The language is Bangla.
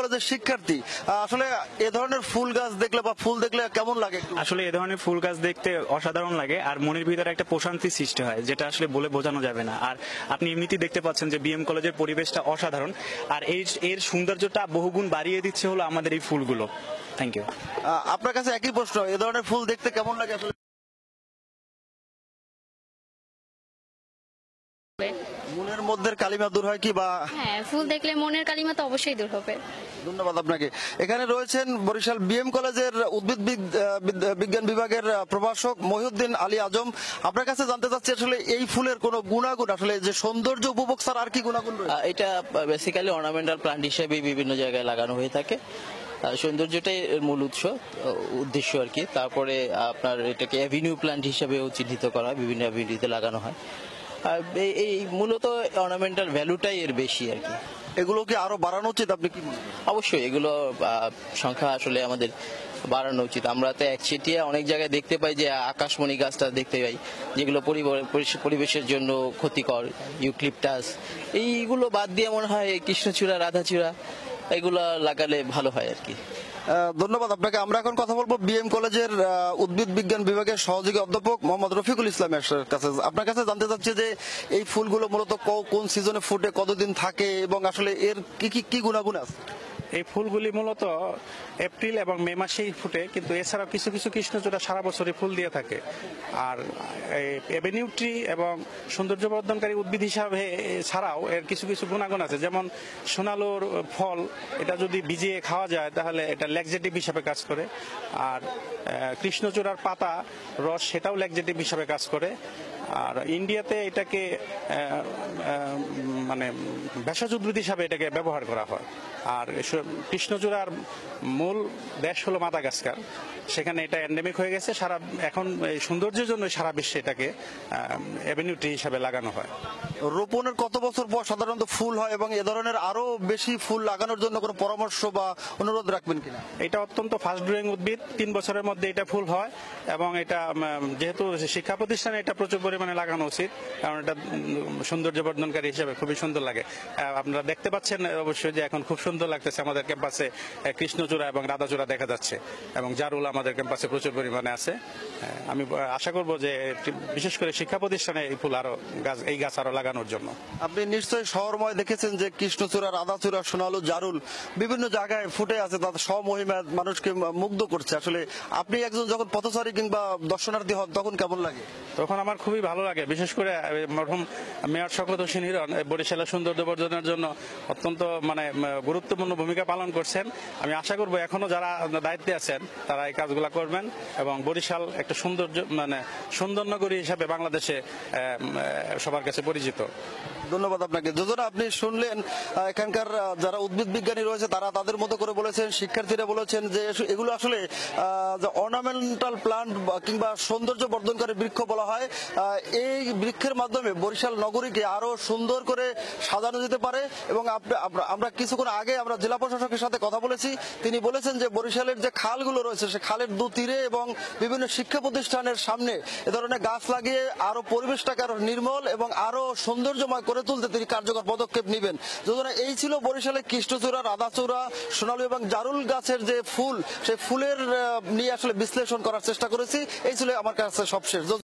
কলেজের শিক্ষার্থী, আসলে এ ধরনের ফুল গাছ দেখলে বা ফুল দেখলে কেমন লাগে? আসলে এ ধরনের ফুল গাছ দেখতে অসাধারণ লাগে, আর মনের ভিতরে একটা প্রশান্তি সৃষ্টি হয়, যেটা আসলে বলে বোঝানো যাবে না। আর আপনি এমনিতেই দেখতে পাচ্ছেন যে বিএম কলেজের পরিবেশটা অসাধারণ, আর এর সৌন্দর্যটা বহুগুণ বাড়িয়ে দিচ্ছে হলো আমাদের এই ফুলগুলো। Thank you. আপনার কাছে একই প্রশ্ন, এ ধরনের ফুল দেখতে কেমন লাগে আসলে? মনের মধ্যে কালিমা দূর হয় কি? বা হ্যাঁ, ফুল দেখলে মনের কালিমা তো অবশ্যই দূর হবে। ধন্যবাদ আপনাকে। এখানে রয়েছেন বরিশাল বিএম কলেজের উদ্ভিদ বিজ্ঞান বিভাগের প্রভাষক মহিউদ্দিন আলী আজম। আপনার কাছে জানতে চাচ্ছি আসলে এই ফুলের কোনো গুণাগুণ, আসলে যে সৌন্দর্য উপভোগ ছাড়া আর কি গুণাগুণ রয়েছে? এটা বেসিক্যালি অর্নামেন্টাল প্লান্ট হিসেবে বিভিন্ন জায়গায় লাগানো হয়ে থাকে। সৌন্দর্যটাই এর মূল উদ্দেশ্য আর কি। তারপরে আপনার এটাকে অ্যাভিনিউ প্লান্ট হিসেবেও চিহ্নিত করা হয়, বিভিন্ন অ্যাভিনিউতে লাগানো হয়। এই মূলত অর্নামেন্টাল ভ্যালুটাই এর বেশি আর কি। এগুলো কি আরো বাড়ানো উচিত? আপনি কি মনে করেন? অবশ্যই এগুলো সংখ্যা আসলে আমাদের বাড়ানো উচিত। আমরা তো একচেটিয়া অনেক জায়গায় দেখতে পাই যে আকাশমণি গাছটা দেখতে পাই, যেগুলো পরিবেশের জন্য ক্ষতিকর, ইউক্লিপটাস। এইগুলো বাদ দিয়ে মনে হয় কৃষ্ণচূড়া, রাধাচূড়া এগুলো লাগালে ভালো হয় আর কি। ধন্যবাদ আপনাকে। আমরা এখন কথা বলবো বিএম কলেজের উদ্ভিদ বিজ্ঞান বিভাগের সহযোগী অধ্যাপক মোহাম্মদ রফিকুল ইসলামের কাছে। আপনার কাছে জানতে চাচ্ছি যে এই ফুলগুলো মূলত কোন সিজনে ফুটে, কতদিন থাকে, এবং আসলে এর কি গুণাগুণ আছে? এই ফুলগুলি মূলত এপ্রিল এবং মে মাসেই ফুটে, কিন্তু এছাড়াও কিছু কিছু কৃষ্ণচূড়া সারা বছরই ফুল দিয়ে থাকে। আর এভিনিউ ট্রি এবং সৌন্দর্য বর্ধনকারী উদ্ভিদ হিসাবে ছাড়াও এর কিছু কিছু গুণাগুণ আছে, যেমন সোনালুর ফল, এটা যদি ভিজিয়ে খাওয়া যায় তাহলে এটা ল্যাক্সেটিভ হিসাবে কাজ করে। আর কৃষ্ণচূড়ার পাতা রস, সেটাও ল্যাক্সেটিভ হিসাবে কাজ করে। আর ইন্ডিয়াতে এটাকে মানে ভেষজ উদ্ভিদ হিসাবে এটাকে ব্যবহার করা হয়। আর কৃষ্ণচূড়ার মূল দেশ হলো মাদাগাস্কার, সেখানে এটা এন্ডেমিক হয়ে গেছে। এখন এই সৌন্দর্যের জন্য সারা বিশ্বে এটাকে অ্যাভিনিউ ট্রি হিসাবে লাগানো হয়। রোপণের কত বছর পর সাধারণত ফুল হয়, এবং এ ধরনের আরো বেশি ফুল লাগানোর জন্য কোনো পরামর্শ বা অনুরোধ রাখবেন কিনা? এটা অত্যন্ত ফাস্ট গ্রোয়িং উদ্ভিদ, 3 বছরের মধ্যে এটা ফুল হয়। এবং এটা যেহেতু শিক্ষা প্রতিষ্ঠানে এটা প্রচুর পরিমাণে লাগানো উচিত, কারণ এটা সৌন্দর্য বর্ধনকারী হিসেবে খুবই সুন্দর লাগে। আপনারা দেখতে পাচ্ছেন অবশ্যই যে এখন খুব সুন্দর লাগতেছে আমাদের ক্যাম্পাসে কৃষ্ণচূড়া এবং রাধাচূড়া দেখা যাচ্ছে, এবং জারুল আমাদের ক্যাম্পাসে প্রচুর পরিমাণে আছে। আমি আশা করব যে বিশেষ করে শিক্ষা প্রতিষ্ঠানে এই গাছ আরো লাগানোর জন্য। আপনি নিশ্চয়ই শহরময় দেখেছেন যে কৃষ্ণচূড়া, রাধাচূড়া, সোনালু, জারুল বিভিন্ন জায়গায় ফুটে আছে, তাদের স্বমহিমা মানুষকে মুগ্ধ করছে। আসলে আপনি একজন যখন পথচারী কিংবা দর্শনার্থী হন তখন কেমন লাগে? তখন আমার খুবই ভালো লাগে, বিশেষ করে মরহুম মেয়র শওকত হোসেন হিরণ বরিশালের সৌন্দর্য বর্ধনের জন্য অত্যন্ত গুরুত্বপূর্ণ ভূমিকা পালন করছেন। আমি আশা করব এখনো যারা দায়িত্বে আছেন তারা এই কাজগুলো করবেন, এবং বরিশাল একটা সুন্দর নগরী হিসাবে বাংলাদেশে সবার কাছে পরিচিত। ধন্যবাদ আপনাকে। যোজনা আপনি শুনলেন এখানকার যারা উদ্ভিদ বিজ্ঞানী রয়েছে তারা তাদের মতো করে বলেছেন, শিক্ষার্থীরা বলেছেন যে এগুলো আসলে অর্নামেন্টাল প্লান্ট কিংবা সৌন্দর্য বর্ধনকারী বৃক্ষ বলা হয়। এই বৃক্ষের মাধ্যমে বরিশাল নগরীকে আরো সুন্দর করে সাজানো যেতে পারে। এবং আমরা কিছুক্ষণ আগে আমরা জেলা প্রশাসকের সাথে কথা বলেছি, তিনি বলেছেন যে বরিশালের যে খালগুলো রয়েছে সে খালের দুতীরে এবং বিভিন্ন শিক্ষা প্রতিষ্ঠানের সামনে এ ধরনের গাছ লাগিয়ে আরো পরিবেশটাকে আরো নির্মল এবং আরো সৌন্দর্যময় করে তুলতে তিনি কার্যকর পদক্ষেপ নেবেন। যোজনা এই ছিল বরিশালের কৃষ্ণচূড়া, রাধাচূড়া, সোনালু এবং জারুল গাছের যে ফুল, সেই ফুলের নিয়ে আসলে বিশ্লেষণ করার চেষ্টা করেছি। এই ছিল আমার কাছে সবশেষ।